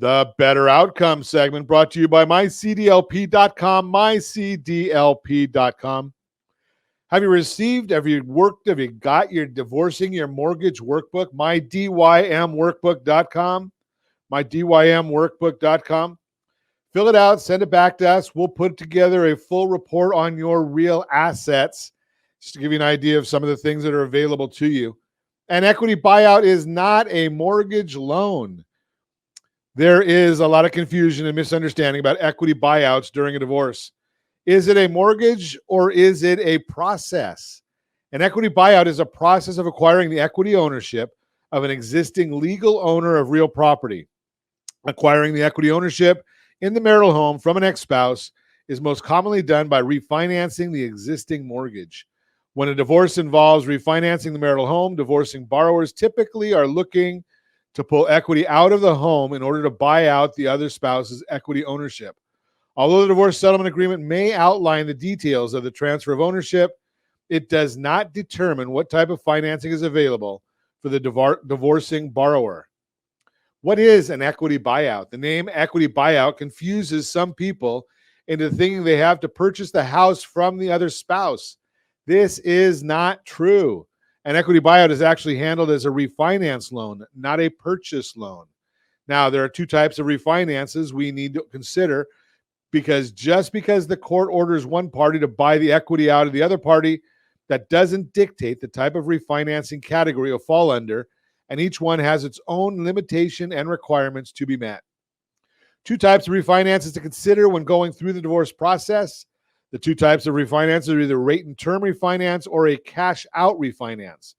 The Better Outcome segment brought to you by mycdlp.com, mycdlp.com. Have you got your divorcing your mortgage workbook? mydymworkbook.com, mydymworkbook.com. Fill it out, send it back to us. We'll put together a full report on your real assets, just to give you an idea of some of the things that are available to you. An equity buyout is not a mortgage loan. There is a lot of confusion and misunderstanding about equity buyouts during a divorce. Is it a mortgage or is it a process? An equity buyout is a process of acquiring the equity ownership of an existing legal owner of real property. Acquiring the equity ownership in the marital home from an ex-spouse is most commonly done by refinancing the existing mortgage. When a divorce involves refinancing the marital home, divorcing borrowers typically are looking to pull equity out of the home in order to buy out the other spouse's equity ownership. Although the divorce settlement agreement may outline the details of the transfer of ownership, it does not determine what type of financing is available for the divorcing borrower. What is an equity buyout? The name equity buyout confuses some people into thinking they have to purchase the house from the other spouse. This is not true. An equity buyout is actually handled as a refinance loan, not a purchase loan. Now, there are two types of refinances we need to consider, because just because the court orders one party to buy the equity out of the other party, that doesn't dictate the type of refinancing category will fall under, and each one has its own limitation and requirements to be met. Two types of refinances to consider when going through the divorce process. The two types of refinance are either rate and term refinance or a cash out refinance.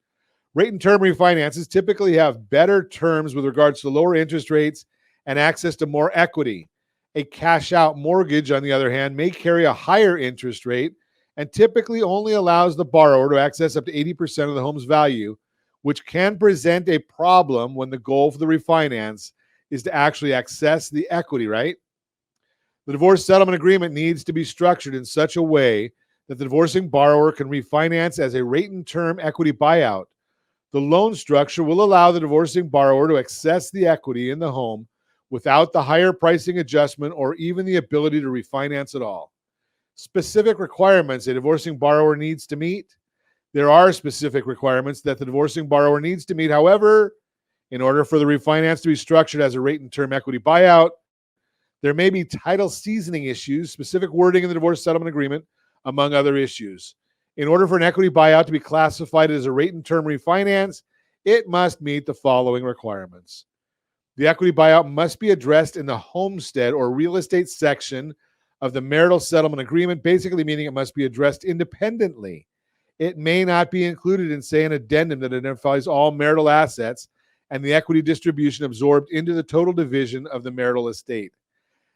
Rate and term refinances typically have better terms with regards to lower interest rates and access to more equity. A cash out mortgage, on the other hand, may carry a higher interest rate and typically only allows the borrower to access up to 80% of the home's value, which can present a problem when the goal for the refinance is to actually access the equity, right? The divorce settlement agreement needs to be structured in such a way that the divorcing borrower can refinance as a rate and term equity buyout. The loan structure will allow the divorcing borrower to access the equity in the home without the higher pricing adjustment or even the ability to refinance at all. Specific requirements a divorcing borrower needs to meet. There are specific requirements that the divorcing borrower needs to meet. However, in order for the refinance to be structured as a rate and term equity buyout, there may be title seasoning issues, specific wording in the divorce settlement agreement, among other issues. In order for an equity buyout to be classified as a rate and term refinance, it must meet the following requirements. The equity buyout must be addressed in the homestead or real estate section of the marital settlement agreement, basically meaning it must be addressed independently. It may not be included in, say, an addendum that identifies all marital assets and the equity distribution absorbed into the total division of the marital estate.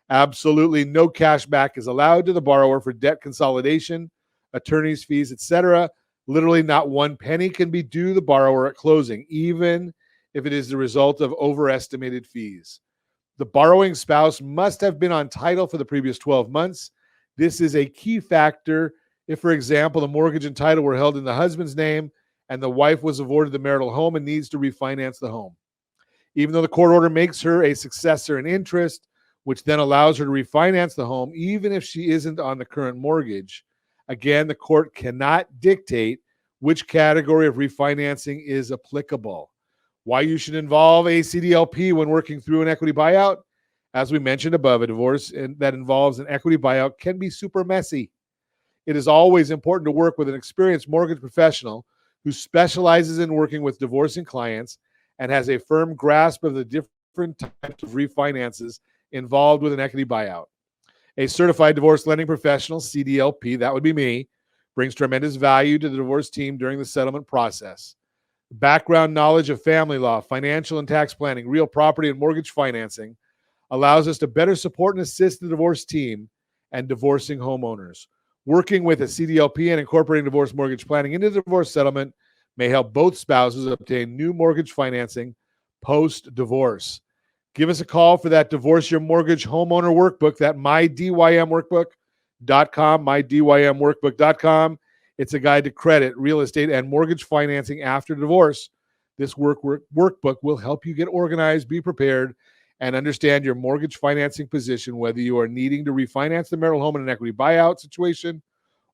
Absolutely no cash back is allowed to the borrower for debt consolidation, attorney's fees, etc. Literally not one penny can be due the borrower at closing, even if it is the result of overestimated fees. The borrowing spouse must have been on title for the previous 12 months. This is a key factor if, for example, the mortgage and title were held in the husband's name and the wife was awarded the marital home and needs to refinance the home. Even though the court order makes her a successor in interest, which then allows her to refinance the home, even if she isn't on the current mortgage, again, the court cannot dictate which category of refinancing is applicable. Why you should involve a CDLP when working through an equity buyout? As we mentioned above, a divorce that involves an equity buyout can be super messy. It is always important to work with an experienced mortgage professional who specializes in working with divorcing clients and has a firm grasp of the different types of refinances involved with an equity buyout. A certified divorce lending professional, CDLP, that would be me, brings tremendous value to the divorce team during the settlement process. Background knowledge of family law, financial and tax planning, real property and mortgage financing allows us to better support and assist the divorce team and divorcing homeowners. Working with a CDLP and incorporating divorce mortgage planning into the divorce settlement may help both spouses obtain new mortgage financing post-divorce. Give us a call for that Divorce Your Mortgage Homeowner Workbook, that mydymworkbook.com, mydymworkbook.com. It's a guide to credit, real estate, and mortgage financing after divorce. This workbook will help you get organized, be prepared, and understand your mortgage financing position, whether you are needing to refinance the marital home in an equity buyout situation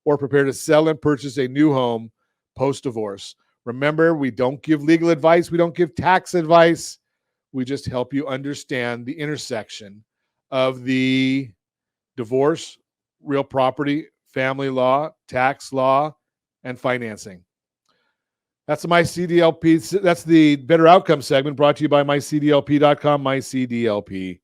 or prepare to sell and purchase a new home post-divorce. Remember, we don't give legal advice. We don't give tax advice. We just help you understand the intersection of the divorce, real property, family law, tax law, and financing. That's my CDLP. That's the Better Outcome segment brought to you by mycdlp.com, mycdlp.com.